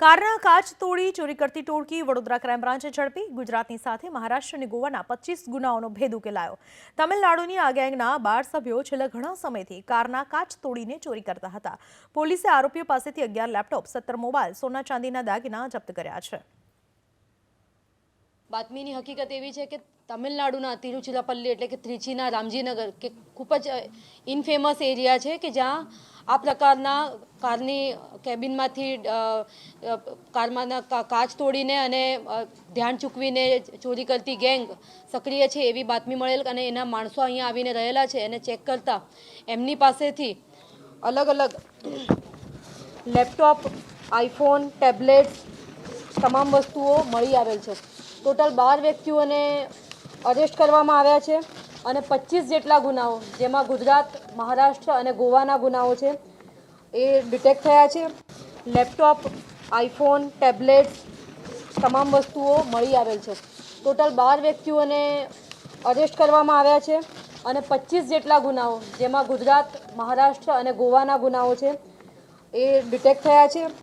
કારના કાચ તોડી ચોરી કરતી ટોળકી વડોદરા ક્રાઇમ બ્રાન્ચે ઝડપી। ગુજરાતની સાથે મહારાષ્ટ્ર અને ગોવાના 25 ગુનાઓનો ભેદ ઉકેલાયો। તમિલનાડુની આ ગેંગના 12 સભ્યો છેલ્લા ઘણા સમયથી કારના કાચ તોડીને ચોરી કરતા હતા। પોલીસે આરોપીઓ પાસેથી 11 લેપટોપ, 17 મોબાઈલ, સોના ચાંદીના દાગીના જપ્ત કર્યા છે। બાતમીની હકીકત એવી છે કે તમિલનાડુના તિરુચિરાપલ્લી એટલે કે ત્રિચીના રામજીનગર કે ખૂબ જ ઇનફેમસ એરિયા છે કે જ્યાં આ પ્રકારના કારની કેબિનમાંથી કારમાંના કાચ તોડીને અને ધ્યાન ચૂકવીને ચોરી કરતી ગેંગ સક્રિય છે એવી બાતમી મળેલ અને એના માણસો અહીંયા આવીને રહેલા છે। એને ચેક કરતા એમની પાસેથી અલગ અલગ લેપટોપ, આઈફોન, ટેબ્લેટ તમામ વસ્તુઓ મળી આવેલ છે। ટોટલ 12 વ્યક્તિઓને અરેસ્ટ કરવામાં આવ્યા છે અને 25 જેટલા ગુનાઓ જેમાં ગુજરાત, મહારાષ્ટ્ર અને ગોવાના ગુનાઓ છે એ ડિટેક્ટ થયા છે। લેપટોપ, આઈફોન, ટેબ્લેટ તમામ વસ્તુઓ મળી આવેલ છે। ટોટલ 12 વ્યક્તિઓને અરેસ્ટ કરવામાં આવ્યા છે અને 25 જેટલા ગુનાઓ જેમાં ગુજરાત, મહારાષ્ટ્ર અને ગોવાના ગુનાઓ છે એ ડિટેક્ટ થયા છે।